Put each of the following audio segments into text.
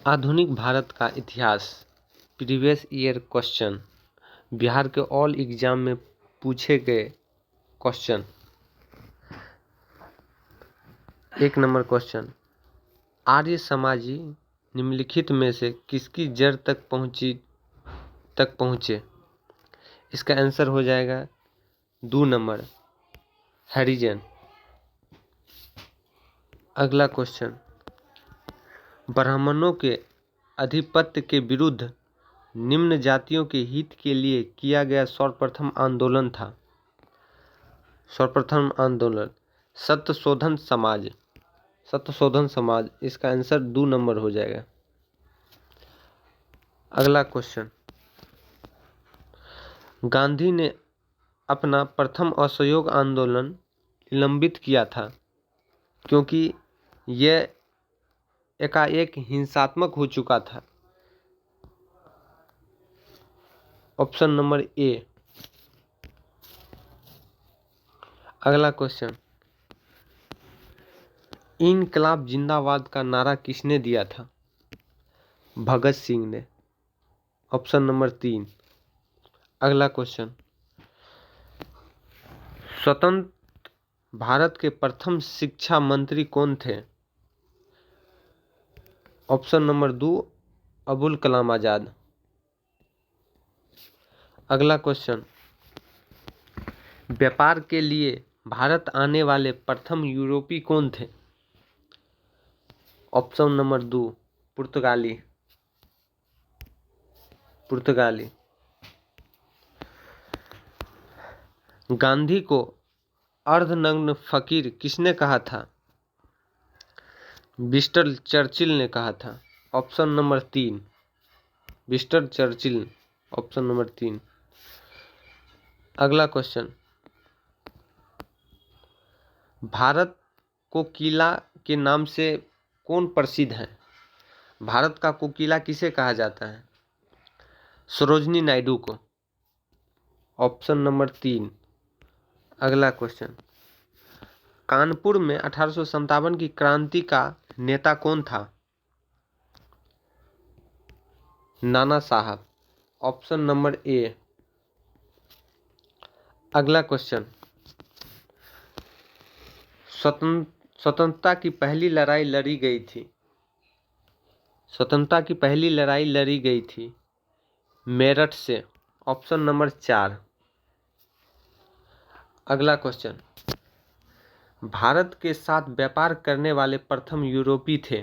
आधुनिक भारत का इतिहास। प्रीवियस ईयर क्वेश्चन, बिहार के ऑल एग्जाम में पूछे गए क्वेश्चन। 1 नंबर क्वेश्चन, आर्य समाजी निम्नलिखित में से किसकी जड़ तक पहुँचे? इसका आंसर हो जाएगा 2 नंबर, हरिजन। अगला क्वेश्चन, ब्राह्मणों के आधिपत्य के विरुद्ध निम्न जातियों के हित के लिए किया गया सर्वप्रथम आंदोलन था। सर्वप्रथम आंदोलन सत्यशोधन समाज। सत्यशोधन समाज, इसका आंसर 2 नंबर हो जाएगा। अगला क्वेश्चन, गांधी ने अपना प्रथम असहयोग आंदोलन निलंबित किया था क्योंकि यह एकाएक हिंसात्मक हो चुका था। Option number A. अगला क्वेश्चन, इनकलाब जिंदाबाद का नारा किसने दिया था? भगत सिंह ने। Option number 3। अगला क्वेश्चन, स्वतंत्र भारत के प्रथम शिक्षा मंत्री कौन थे? Option number 2, Abul Kalam Azad. अगला क्वेश्चन, व्यापार के लिए भारत आने वाले प्रथम यूरोपीय कौन थे? ऑप्शन नंबर 2, पुर्तगाली। गांधी को अर्धनग्न फकीर किसने कहा था? विंस्टन चर्चिल ने कहा था। Option number 3, Winston Churchill. Option number 3। अगला क्वेश्चन, भारत कोकिला के नाम से कौन प्रसिद्ध है? भारत का कोकिला किसे कहा जाता है? सरोजनी नायडू को। Option number 3। अगला क्वेश्चन, कानपुर में 1857 की क्रांति का नेता कौन था? नाना साहब। Option number A. अगला क्वेश्चन, स्वतंत्रता की पहली लड़ाई लड़ी गई थी। स्वतंत्रता की पहली लड़ाई लड़ी गई थी मेरठ से। Option number 4। अगला क्वेश्चन, भारत के साथ व्यापार करने वाले प्रथम यूरोपीय थे?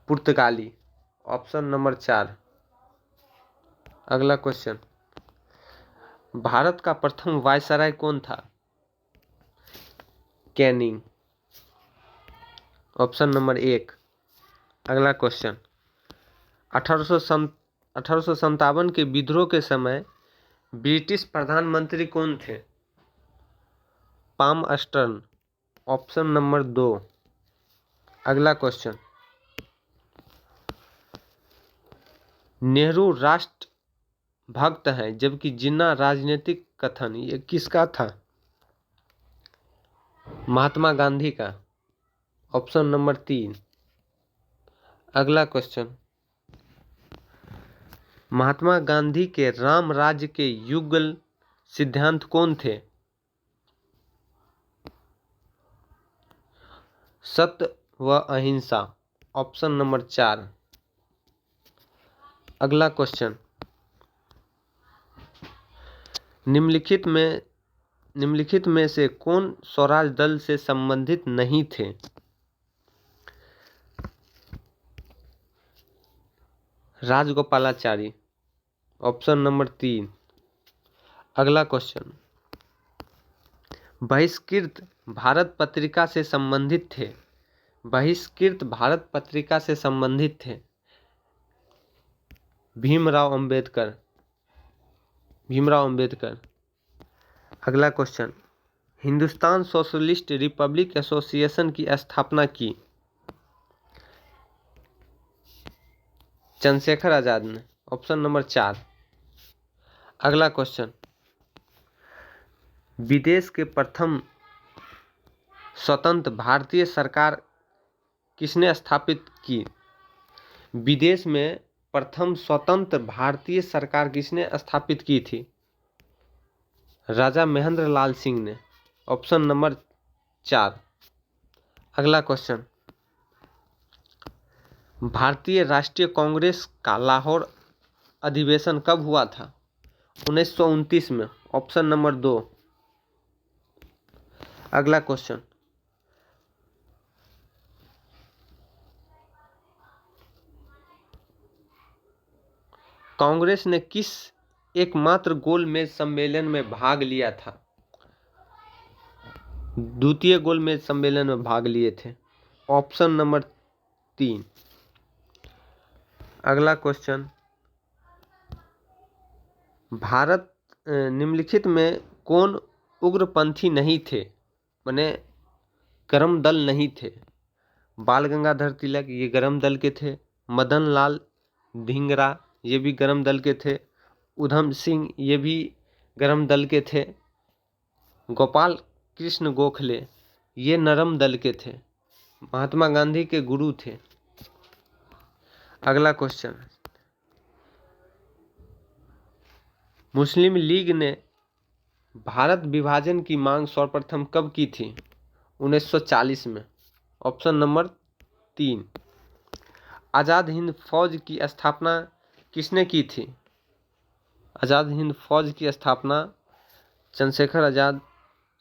पुर्तगाली। Option number 4। अगला क्वेश्चन, भारत का प्रथम वायसराय कौन था? कैनिंग। Option number 1। अगला क्वेश्चन, 1857 के विद्रोह के समय ब्रिटिश प्रधानमंत्री कौन थे? पामस्टर्न। Option number 2। अगला क्वेश्चन, नेहरू राष्ट्र भक्त हैं जबकि जिन्ना राजनीतिक कथन, ये किसका था? महात्मा गांधी का। Option number 3। अगला क्वेश्चन, महात्मा गांधी के राम राज्य के युगल सिद्धांत कौन थे? सत्य व अहिंसा। Option number 4। अगला क्वेश्चन, निम्नलिखित में से कौन स्वराज दल से संबंधित नहीं थे? राजगोपालाचारी। Option number 3। अगला क्वेश्चन, बहिष्कृत भारत पत्रिका से संबंधित थे। बहिष्कृत भारत पत्रिका से संबंधित थे भीमराव अंबेडकर। अगला question, Hindustan socialist Republic association की स्थापना की? चंद्रशेखर आजाद ने। Option number 4। अगला क्वेश्चन, विदेश के प्रथम स्वतंत्र भारतीय सरकार किसने स्थापित की? विदेश में प्रथम स्वतंत्र भारतीय सरकार किसने स्थापित की थी? राजा महेंद्र लाल सिंह ने। Option number 4। अगला क्वेश्चन, भारतीय राष्ट्रीय कांग्रेस का लाहौर अधिवेशन कब हुआ था? 1929 में। Option number 2। अगला क्वेश्चन, कांग्रेस ने किस एकमात्र गोलमेज सम्मेलन में भाग लिया था? द्वितीय गोलमेज सम्मेलन में भाग लिए थे। Option number 3। अगला क्वेश्चन, भारत निम्नलिखित में कौन उग्रपंथी नहीं थे, माने गरम दल नहीं थे? बाल गंगाधर तिलक, ये गरम दल के थे। मदन लाल धिंगरा, ये भी गरम दल के थे। उधम सिंह, ये भी गरम दल के थे। गोपाल कृष्ण गोखले, ये नरम दल के थे। महात्मा गांधी के गुरु थे। अगला क्वेश्चन, मुस्लिम लीग ने भारत विभाजन की मांग सर्वप्रथम कब की थी? 1940 में। Option number 3। आज़ाद हिंद फौज की स्थापना किसने की थी? आज़ाद हिंद फौज की स्थापना चंद्रशेखर आज़ाद,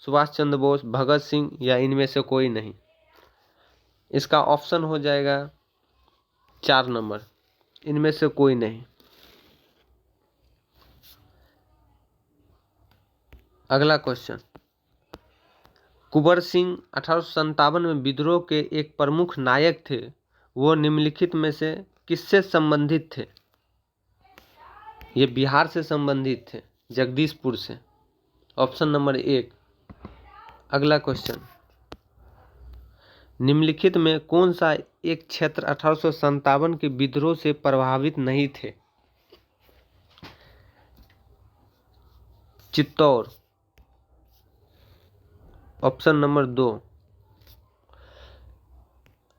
सुभाष चंद्र बोस, भगत सिंह या इनमें से कोई नहीं। इसका ऑप्शन हो जाएगा 4 नंबर, इनमें से कोई नहीं। अगला क्वेश्चन, कुंवर सिंह 1857 में विद्रोह के एक प्रमुख नायक थे, वो निम्नलिखित में से किससे संबंधित थे? ये बिहार से संबंधित थे, जगदीशपुर से। Option number 1। अगला क्वेश्चन, निम्नलिखित में कौन सा एक क्षेत्र 1857 के विद्रोह से प्रभावित नहीं थे? चित्तौड़। Option number 2।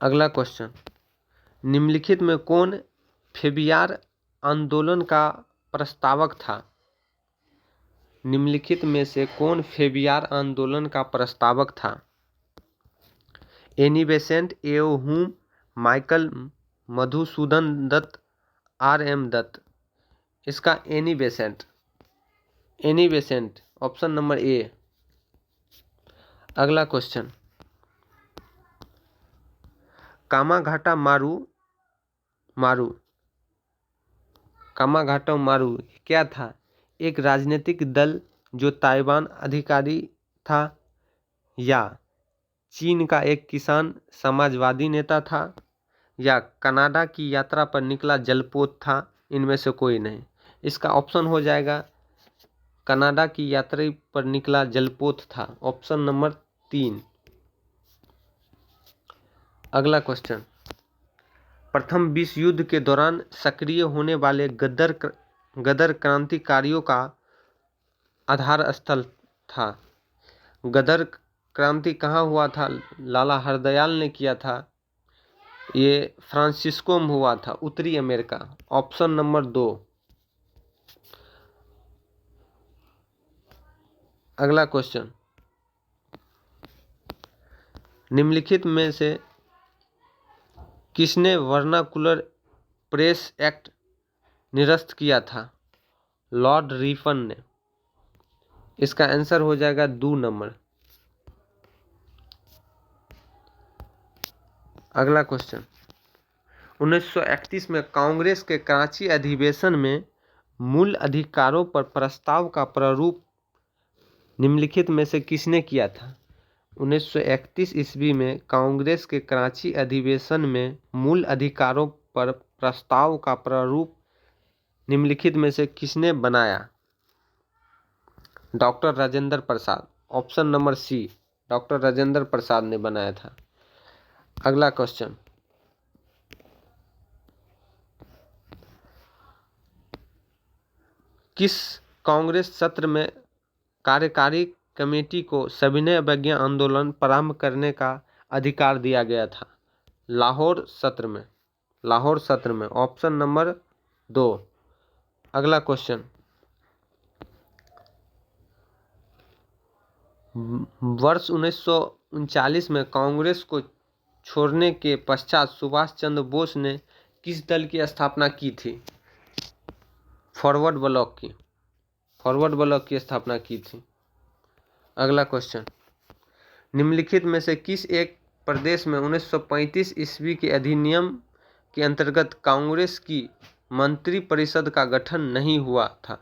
अगला क्वेश्चन, निम्नलिखित में कौन फेबियार आंदोलन का प्रस्तावक था? निम्नलिखित में से कौन फेबियार आंदोलन का प्रस्तावक था? एनी बेसेंट, एओ हुम, माइकल मधुसूदन दत्त, आर.एम. दत्त। इसका Annie Besant. Annie Besant, option number A. अगला क्वेश्चन, कामाघाटा मारू कामाघाटा मारू क्या था? एक राजनीतिक दल जो ताइवान अधिकारी था, या चीन का एक किसान समाजवादी नेता था, या कनाडा की यात्रा पर निकला जलपोत था? इनमें से कोई नहीं। इसका ऑप्शन हो जाएगा कनाडा की यात्रा पर निकला जलपोत था। Option number 3। अगला क्वेश्चन, प्रथम विश्व युद्ध के दौरान सक्रिय होने वाले गदर क्रांतिकारियों का आधार स्थल था। गदर क्रांति कहाँ हुआ था? लाला हरदयाल ने किया था। ये फ्रांसिस्को में हुआ था, उत्तरी अमेरिका। Option number 2। अगला क्वेश्चन, निम्नलिखित में से किसने वर्नाकुलर प्रेस एक्ट निरस्त किया था? लॉर्ड रिपन ने। इसका आंसर हो जाएगा 2 नंबर। अगला क्वेश्चन, 1931 में कांग्रेस के कराची अधिवेशन में मूल अधिकारों पर प्रस्ताव का प्रारूप निम्नलिखित में से किसने किया था? 1931 ईस्वी में कांग्रेस के कराची अधिवेशन में मूल अधिकारों पर प्रस्ताव का प्रारूप निम्नलिखित में से किसने बनाया? Doctor Rajendra Prasad. Option number C, doctor Rajendra Prasad ने बनाया था। अगला क्वेश्चन, किस कांग्रेस सत्र में कार्यकारी कमेटी को सविनय अवज्ञा आंदोलन प्रारंभ करने का अधिकार दिया गया था? लाहौर सत्र में। लाहौर सत्र में, ऑप्शन नंबर 2। अगला क्वेश्चन, वर्ष 1939 में कांग्रेस को छोड़ने के पश्चात सुभाष चंद्र बोस ने किस दल की स्थापना की थी? फॉरवर्ड ब्लॉक की स्थापना की थी। अगला क्वेश्चन, निम्नलिखित में से किस एक प्रदेश में 1935 ईस्वी के अधिनियम के अंतर्गत कांग्रेस की मंत्रिपरिषद का गठन नहीं हुआ था?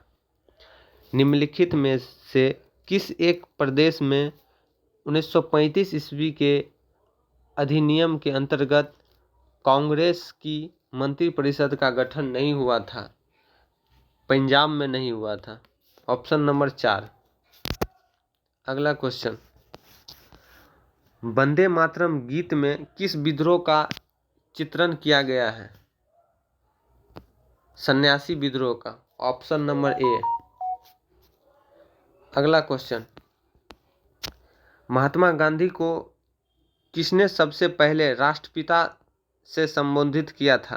निम्नलिखित में से किस एक प्रदेश में 1935 ईस्वी के अधिनियम के अंतर्गत कांग्रेस की मंत्रिपरिषद का गठन नहीं हुआ था? पंजाब में नहीं हुआ था, ऑप्शन नंबर 4। अगला क्वेश्चन, वंदे मातरम गीत में किस विद्रोह का चित्रण किया गया है? सन्यासी विद्रोह का, ऑप्शन नंबर ए। अगला क्वेश्चन, महात्मा गांधी को किसने सबसे पहले राष्ट्रपिता से संबोधित किया था?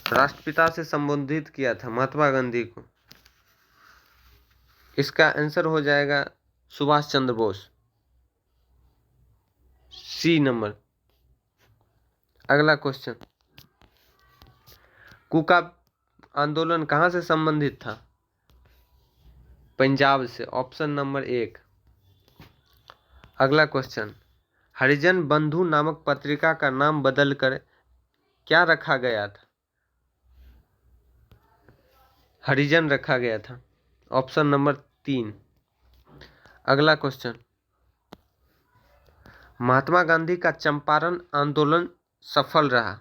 राष्ट्रपिता से संबोधित किया था महात्मा गांधी को। इसका आंसर हो जाएगा सुभाष चंद्र बोस, सी नंबर। अगला क्वेश्चन, कूका आंदोलन कहाँ से संबंधित था? पंजाब से, ऑप्शन नंबर 1। अगला क्वेश्चन, हरिजन बंधु नामक पत्रिका का नाम बदलकर क्या रखा गया था? हरिजन रखा गया था, ऑप्शन नंबर 3। अगला क्वेश्चन, महात्मा गांधी का चंपारण आंदोलन सफल रहा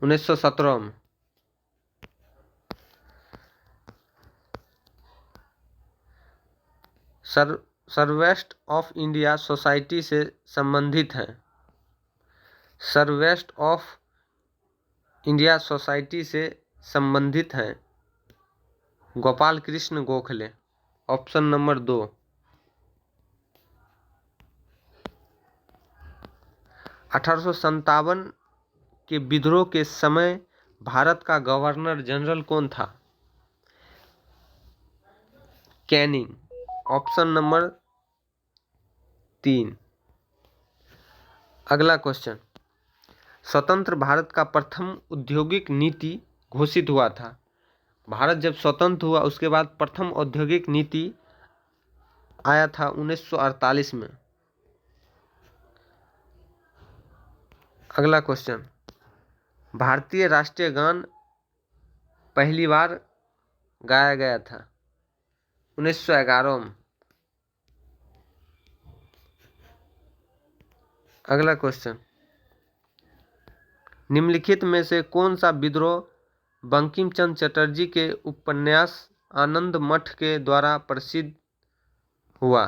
1917 में। सर्वेस्ट ऑफ इंडिया सोसाइटी से संबंधित हैं। सर्वेस्ट ऑफ इंडिया सोसाइटी से संबंधित हैं गोपाल कृष्ण गोखले, ऑप्शन नंबर 2। 1857 के विद्रोह के समय भारत का गवर्नर जनरल कौन था? Canning, option number 3। अगला क्वेश्चन, स्वतंत्र भारत का प्रथम औद्योगिक नीति घोषित हुआ था। भारत जब स्वतंत्र हुआ उसके बाद प्रथम औद्योगिक नीति आया था 1948 में। अगला क्वेश्चन, भारतीय राष्ट्रीय गान पहली बार गाया गया था 1911 में। अगला क्वेश्चन, निम्नलिखित में से कौन सा विद्रोह बंकिम चंद्र चटर्जी के उपन्यास आनंद मठ के द्वारा प्रसिद्ध हुआ?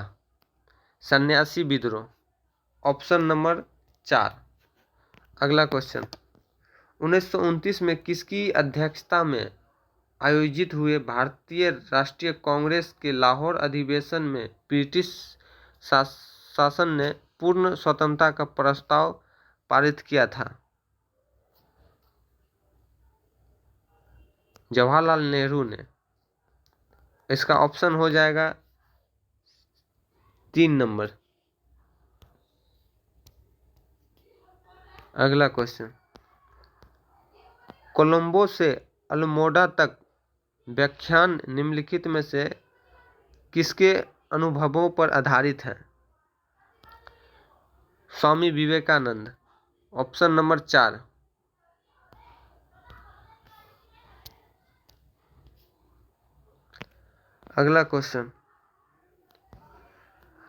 सन्यासी विद्रोह, ऑप्शन नंबर 4। अगला क्वेश्चन, 1929 में किसकी अध्यक्षता में आयोजित हुए भारतीय राष्ट्रीय कांग्रेस के लाहौर अधिवेशन में ब्रिटिश शासन ने पूर्ण स्वतंत्रता का प्रस्ताव पारित किया था? जवाहरलाल नेहरू ने। इसका ऑप्शन हो जाएगा 3 नंबर। अगला क्वेश्चन, कोलंबो से अल्मोड़ा तक व्याख्यान निम्नलिखित में से किसके अनुभवों पर आधारित है? Swami Vivekananda, option number 4। अगला क्वेश्चन,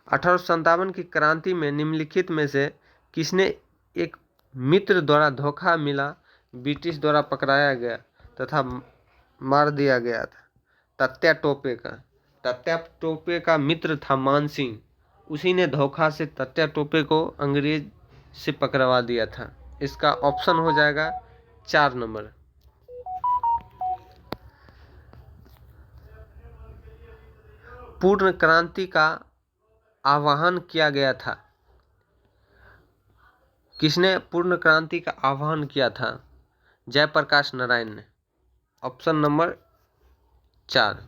1857 की क्रांति में निम्नलिखित में से किसने एक मित्र द्वारा धोखा मिला ब्रिटिश द्वारा पकड़ाया गया तथा मार दिया गया था? तात्या टोपे का मित्र था मान सिंह। उसी ने धोखा से तात्या टोपे को अंग्रेज से पकड़वा दिया था। इसका ऑप्शन हो जाएगा 4 नंबर। पूर्ण क्रांति का आह्वान किया गया था किसने पूर्ण क्रांति का आह्वान किया था? जयप्रकाश नारायण ने। Option number 4।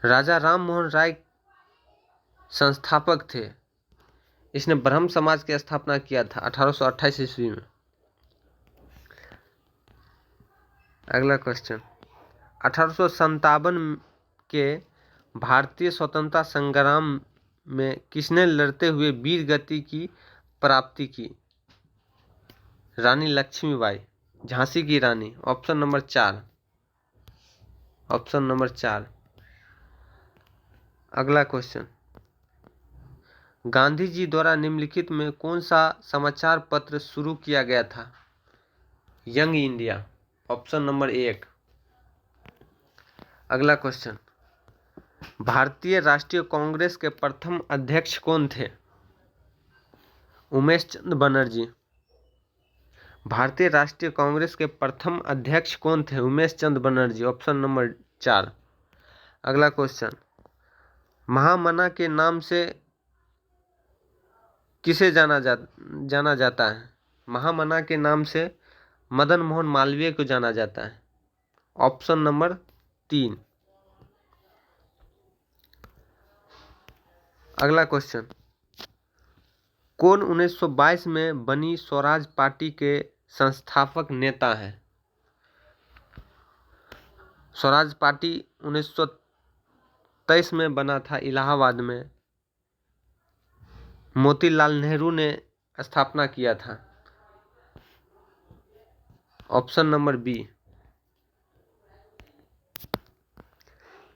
राजा राम मोहन राय संस्थापक थे। इसने ब्रह्म समाज की स्थापना किया था 1828 ईस्वी में। अगला क्वेश्चन, 1857 के भारतीय स्वतंत्रता संग्राम में किसने लड़ते हुए वीर गति की प्राप्ति की? रानी लक्ष्मीबाई, झांसी की रानी। Option number 4। Option number 4। अगला क्वेश्चन, गांधी जी द्वारा निम्नलिखित में कौन सा समाचार पत्र शुरू किया गया था? Young India. Option number 1। अगला क्वेश्चन, भारतीय राष्ट्रीय कांग्रेस के प्रथम अध्यक्ष कौन थे? उमेश चंद्र बनर्जी। भारतीय राष्ट्रीय कांग्रेस के प्रथम अध्यक्ष कौन थे? उमेश चंद्र बनर्जी। Option number 4। अगला क्वेश्चन, महामना के नाम से किसे जाना जाता है? महामना के नाम से मदन मोहन मालवीय को जाना जाता है। Option number 3। अगला क्वेश्चन, कौन 1922 में बनी स्वराज पार्टी के संस्थापक नेता हैं? स्वराज पार्टी 1923 में बना था इलाहाबाद में। मोतीलाल नेहरू ने स्थापना किया था। Option number B.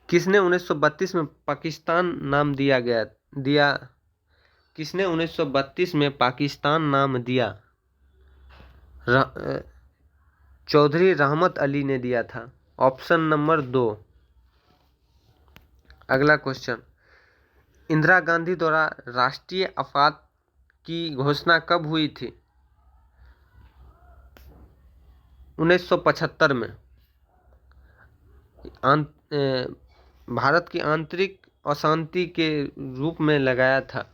किसने 1932 में पाकिस्तान नाम दिया? किसने 1932 में पाकिस्तान नाम दिया? चौधरी रहमत अली ने दिया था। Option number 2। अगला क्वेश्चन, इंदिरा गांधी द्वारा राष्ट्रीय आपात की घोषणा कब हुई थी? 1975 में। भारत की आंतरिक अशांति के रूप में लगाया था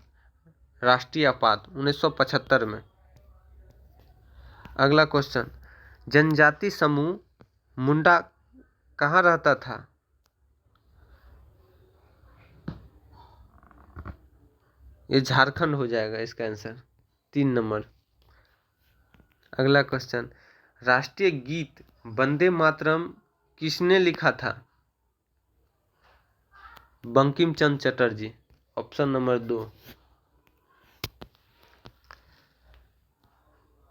राष्ट्रीय आपात 1975 में। अगला क्वेश्चन, जनजाति समूह मुंडा कहाँ रहता था? ये झारखंड हो जाएगा इसका आंसर, 3 नंबर। अगला क्वेश्चन, राष्ट्रीय गीत वंदे मातरम किसने लिखा था? बंकिम चंद्र चटर्जी। Option number 2।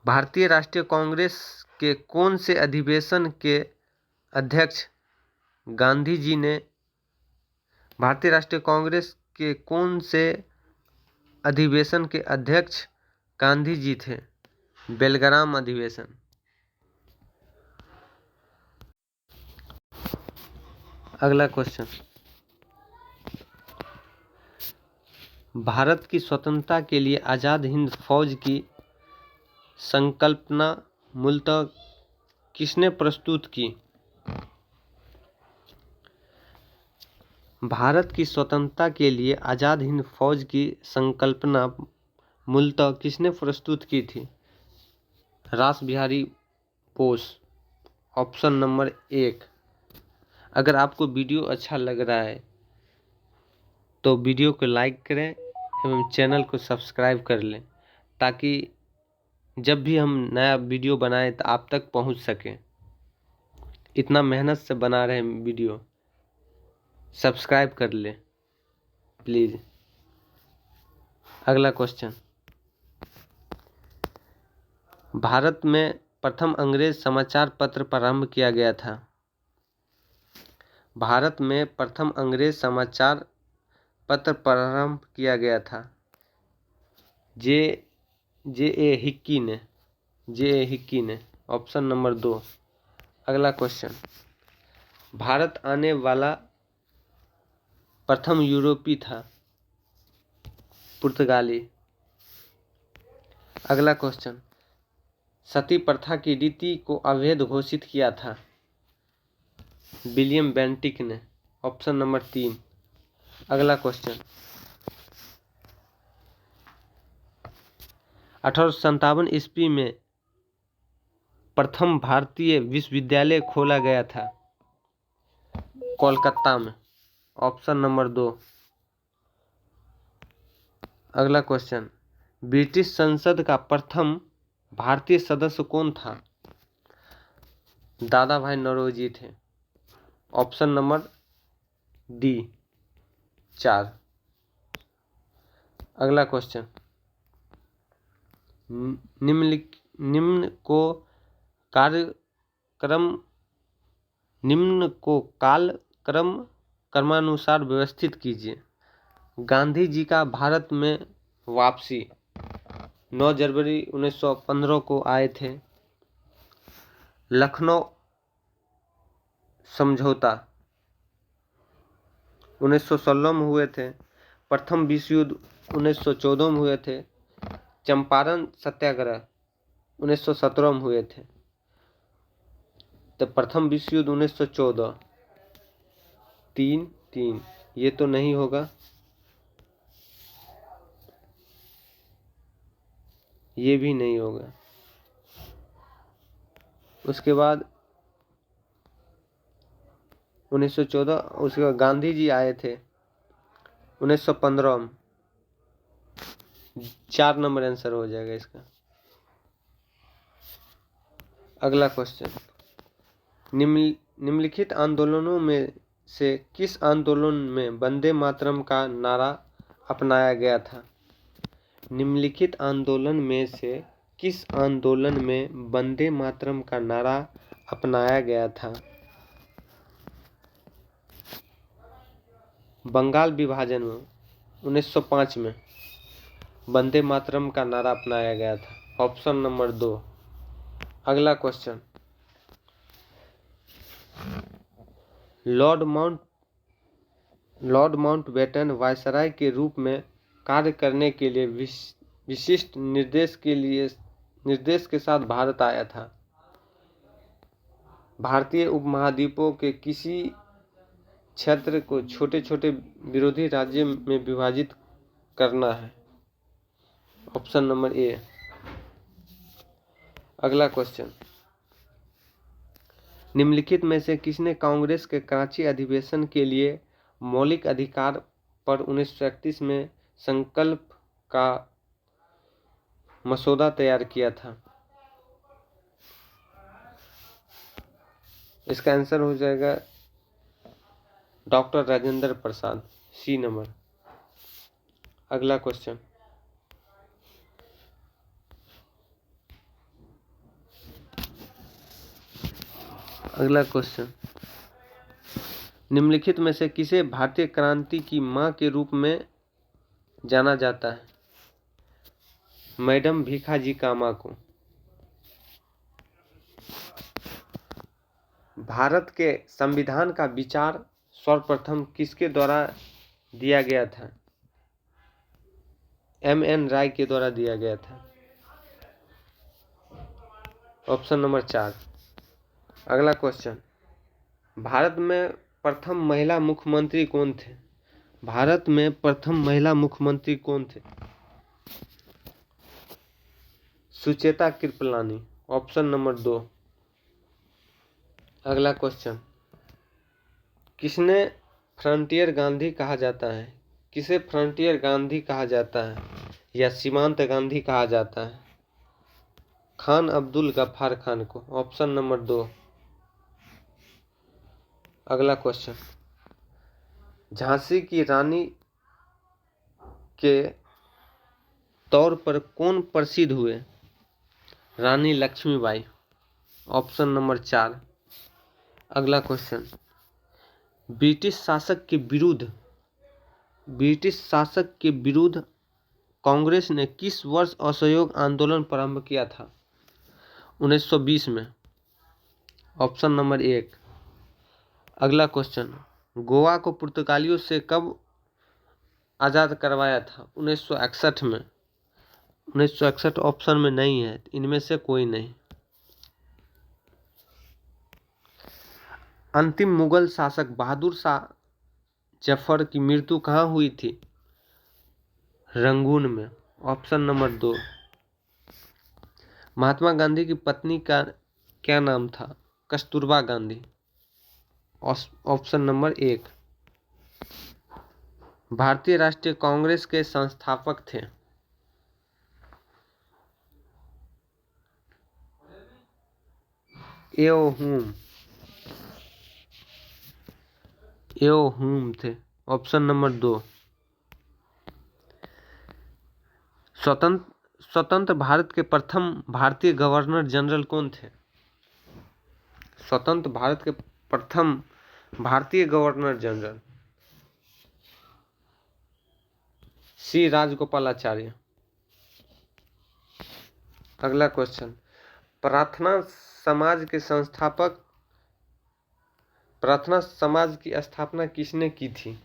भारतीय राष्ट्रीय कांग्रेस के कौन से अधिवेशन के अध्यक्ष गांधी जी ने? भारतीय राष्ट्रीय कांग्रेस के कौन से अधिवेशन के अध्यक्ष गांधी जी थे? बेलग्राम अधिवेशन। अगला क्वेश्चन, भारत की स्वतंत्रता के लिए आज़ाद हिंद फौज की संकल्पना मूलतः किसने प्रस्तुत की? भारत की स्वतंत्रता के लिए आज़ाद हिंद फौज की संकल्पना मूलतः किसने प्रस्तुत की थी? रास बिहारी बोस। Option number 1। अगर आपको वीडियो अच्छा लग रहा है तो वीडियो को लाइक करें एवं चैनल को सब्सक्राइब कर लें, ताकि जब भी हम नया वीडियो बनाएं तो आप तक पहुंच सके। इतना मेहनत से बना रहे हैं वीडियो, सब्सक्राइब कर लें प्लीज़। अगला क्वेश्चन, भारत में प्रथम अंग्रेज समाचार पत्र प्रारंभ किया गया था? भारत में प्रथम अंग्रेज समाचार पत्र प्रारंभ किया गया था जे ए हिक्की ने। Option number 2। अगला क्वेश्चन, भारत आने वाला प्रथम यूरोपीय था? पुर्तगाली। अगला क्वेश्चन, सती प्रथा की रीति को अवैध घोषित किया था? विलियम बेंटिक ने। Option number 3। अगला क्वेश्चन, 1857 ईस्वी में प्रथम भारतीय विश्वविद्यालय खोला गया था? कोलकाता में। Option number 2। अगला क्वेश्चन, ब्रिटिश संसद का प्रथम भारतीय सदस्य कौन था? दादा भाई नौरोजी थे। Option number D 4। अगला क्वेश्चन, निम्न को क्रमानुसार व्यवस्थित कीजिए। गांधी जी का भारत में वापसी 9 जनवरी 1915 को आए थे। लखनऊ समझौता 1916 में हुए थे। प्रथम विश्व युद्ध 1914 में हुए थे। चंपारण सत्याग्रह 1917 में हुए थे। तो प्रथम विश्व युद्ध 1914। 3 ये तो नहीं होगा, ये भी नहीं होगा। उसके बाद 1914, उसके बाद गांधी जी आए थे 1915 में। 4 नंबर आंसर हो जाएगा इसका। अगला क्वेश्चन, निम्नलिखित आंदोलनों में से किस आंदोलन में वंदे मातरम का नारा अपनाया गया था? निम्नलिखित आंदोलन में से किस आंदोलन में वंदे मातरम का नारा अपनाया गया था? बंगाल विभाजन में 1905 में वंदे मातरम का नारा अपनाया गया था। Option number 2। अगला क्वेश्चन, लॉर्ड माउंटबेटन वायसराय के रूप में कार्य करने के लिए विशिष्ट निर्देश के साथ भारत आया था। भारतीय उपमहाद्वीपों के किसी क्षेत्र को छोटे छोटे विरोधी राज्य में विभाजित करना है। Option number A. अगला क्वेश्चन, निम्नलिखित में से किसने कांग्रेस के कराची अधिवेशन के लिए मौलिक अधिकार पर 1931 में संकल्प का मसौदा तैयार किया था? इसका आंसर हो जाएगा डॉक्टर राजेंद्र प्रसाद, सी नंबर। अगला क्वेश्चन, निम्नलिखित में से किसे भारतीय क्रांति की मां के रूप में जाना जाता है? मैडम भीखाजी कामा को। भारत के संविधान का विचार सर्वप्रथम किसके द्वारा दिया गया था? M.N. राय के द्वारा दिया गया था। Option number 4। अगला क्वेश्चन, भारत में प्रथम महिला मुख्यमंत्री कौन थे? भारत में प्रथम महिला मुख्यमंत्री कौन थे? सुचेता कृपलानी। Option number 2। अगला क्वेश्चन, किसने फ्रंटियर गांधी कहा जाता है? किसे फ्रंटियर गांधी कहा जाता है या सीमांत गांधी कहा जाता है? खान अब्दुल गफ्फार खान को। Option number 2। अगला क्वेश्चन, झांसी की रानी के तौर पर कौन प्रसिद्ध हुए? रानी लक्ष्मीबाई। Option number 4। अगला क्वेश्चन, ब्रिटिश शासक के विरुद्ध कांग्रेस ने किस वर्ष असहयोग आंदोलन प्रारंभ किया था? 1920 में। Option number 1। अगला क्वेश्चन, गोवा को पुर्तगालियों से कब आज़ाद करवाया था? 1961 में। 1961 ऑप्शन में नहीं है, इनमें से कोई नहीं। अंतिम मुगल शासक बहादुर शाह जफर की मृत्यु कहाँ हुई थी? रंगून में। Option number 2। महात्मा गांधी की पत्नी का क्या नाम था? कस्तूरबा गांधी। Option number 1। भारतीय राष्ट्रीय कांग्रेस के संस्थापक थे? एओ हुम थे। Option number 2। स्वतंत्र भारत के प्रथम भारतीय गवर्नर जनरल कौन थे? स्वतंत्र भारत के प्रथम भारतीय गवर्नर जनरल सी राजगोपालाचार्य। अगला क्वेश्चन, प्रार्थना समाज के संस्थापक, प्रार्थना समाज की स्थापना किसने की थी?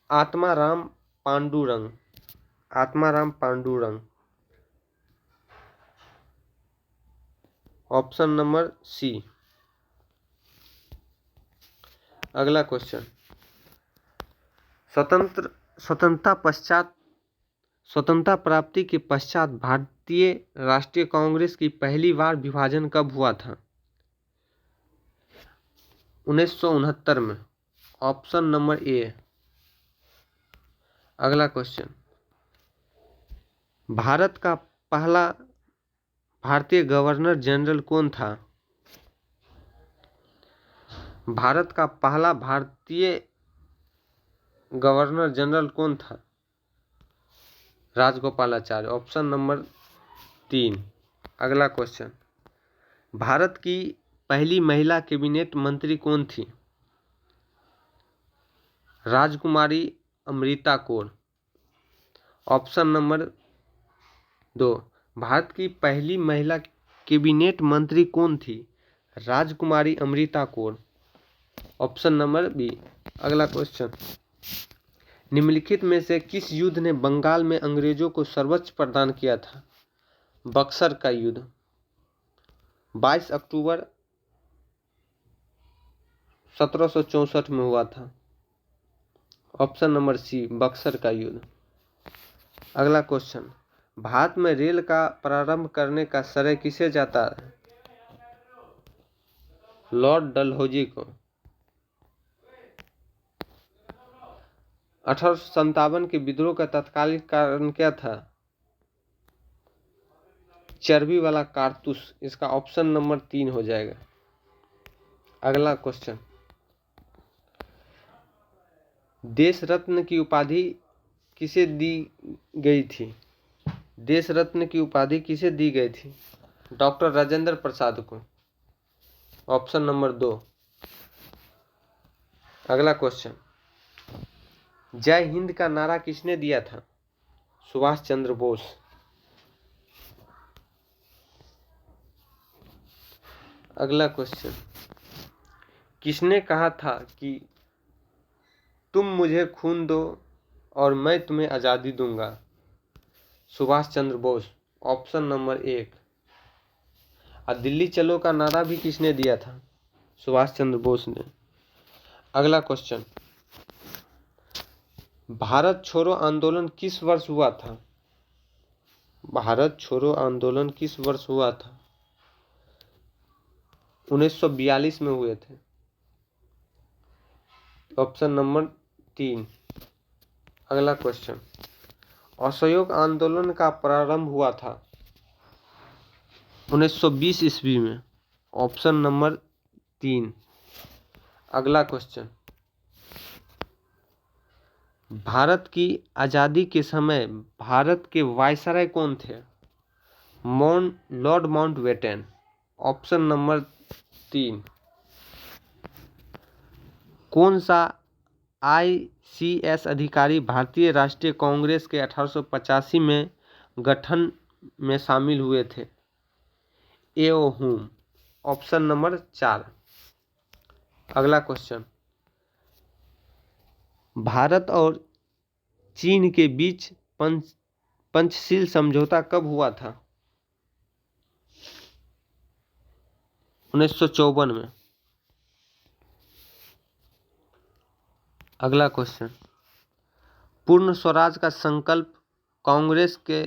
Atmaram Pandurang. Atmaram Pandurang. Option number C. अगला क्वेश्चन, स्वतंत्रता प्राप्ति के पश्चात भारतीय राष्ट्रीय कांग्रेस की पहली बार विभाजन कब हुआ था? 1969 में। Option number A. अगला क्वेश्चन, भारत का पहला भारतीय गवर्नर जनरल कौन था? भारत का पहला भारतीय गवर्नर जनरल कौन था? राजगोपालाचार्य। Option number 3। अगला क्वेश्चन, भारत की पहली महिला कैबिनेट मंत्री कौन थी? राजकुमारी अमृता कौर। Option number 2। भारत की पहली महिला कैबिनेट मंत्री कौन थी? Rajkumari Amrita Kaur. Option number B. अगला क्वेश्चन, निम्नलिखित में से किस युद्ध ने बंगाल में अंग्रेजों को सर्वोच्च प्रदान किया था? बक्सर का युद्ध 22 अक्टूबर 1764 में हुआ था। ऑप्शन नंबर सी, बक्सर का युद्ध। अगला क्वेश्चन, भारत में रेल का प्रारंभ करने का श्रेय किसे जाता है? लॉर्ड डलहौजी को। 1857 के विद्रोह का तत्कालिक कारण क्या था? चर्बी वाला कारतूस। इसका ऑप्शन नंबर 3 हो जाएगा। अगला क्वेश्चन, देश रत्न की उपाधि किसे दी गई थी? देश रत्न की उपाधि किसे दी गई थी? डॉक्टर राजेंद्र प्रसाद को। Option number 2। अगला क्वेश्चन, जय हिंद का नारा किसने दिया था? सुभाष चंद्र बोस। अगला क्वेश्चन, किसने कहा था कि तुम मुझे खून दो और मैं तुम्हें आज़ादी दूंगा? सुभाष चंद्र बोस। Option number 1। और दिल्ली चलो का नारा भी किसने दिया था? सुभाष चंद्र बोस ने। अगला क्वेश्चन, भारत छोड़ो आंदोलन किस वर्ष हुआ था? भारत छोड़ो आंदोलन किस वर्ष हुआ था? 1942 में हुए थे। Option number 3। अगला क्वेश्चन, असहयोग आंदोलन का प्रारंभ हुआ था 1920 ईस्वी में। Option number 3। अगला क्वेश्चन, भारत की आज़ादी के समय भारत के वायसराय कौन थे? Lord Mountbatten. Option number 3। कौन सा ICS अधिकारी भारतीय राष्ट्रीय कांग्रेस के 1885 में गठन में शामिल हुए थे? एओ हुम। Option number 4। अगला क्वेश्चन, भारत और चीन के बीच पंचशील समझौता कब हुआ था? 1954 में। अगला क्वेश्चन, पूर्ण स्वराज का संकल्प कांग्रेस के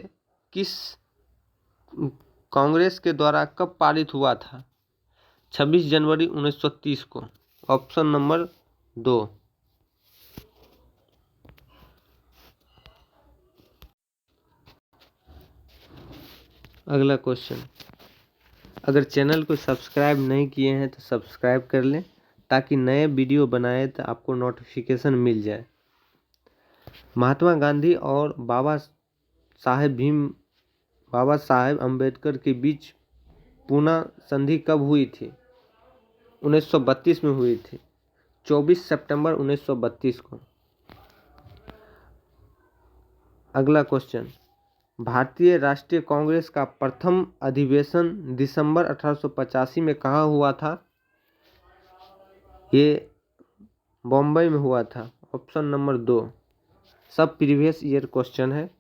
किस कांग्रेस के द्वारा कब पारित हुआ था? 26 जनवरी 1930 को। Option number 2। अगला क्वेश्चन, अगर चैनल को सब्सक्राइब नहीं किए हैं तो सब्सक्राइब कर लें ताकि नए वीडियो बनाए तो आपको नोटिफिकेशन मिल जाए। महात्मा गांधी और बाबा साहेब अम्बेडकर के बीच पूना संधि कब हुई थी? 1932 में हुई थी, 24 सितंबर 1932 को। अगला क्वेश्चन, भारतीय राष्ट्रीय कांग्रेस का प्रथम अधिवेशन दिसंबर 1885 में कहाँ हुआ था? ये बॉम्बे में हुआ था। Option number 2। सब प्रीवियस ईयर क्वेश्चन है।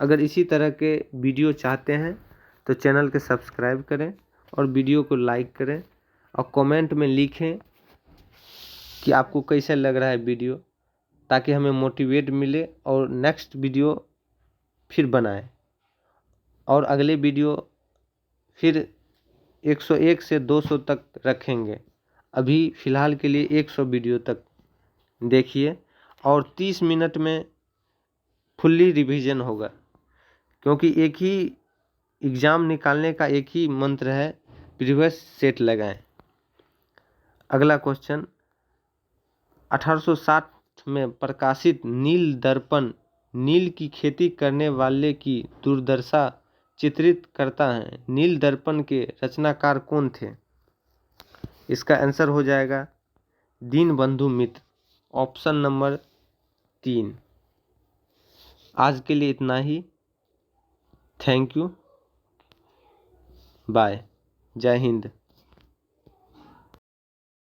अगर इसी तरह के वीडियो चाहते हैं तो चैनल के सब्सक्राइब करें और वीडियो को लाइक करें और कमेंट में लिखें कि आपको कैसा लग रहा है वीडियो, ताकि हमें मोटिवेट मिले और नेक्स्ट वीडियो फिर बनाएं और अगले वीडियो फिर 101 से 200 तक रखेंगे। अभी फ़िलहाल के लिए 100 वीडियो तक देखिए और 30 मिनट में फुल्ली रिवीजन होगा, क्योंकि एक ही एग्ज़ाम निकालने का एक ही मंत्र है, प्रीवियस सेट लगाएं। अगला क्वेश्चन, 1860 में प्रकाशित नील दर्पण नील की खेती करने वाले की दुर्दशा चित्रित करता है। नील दर्पण के रचनाकार कौन थे? इसका आंसर हो जाएगा दीनबंधु मित्र। Option number 3। आज के लिए इतना ही। थैंक यू, बाय, जय हिंद।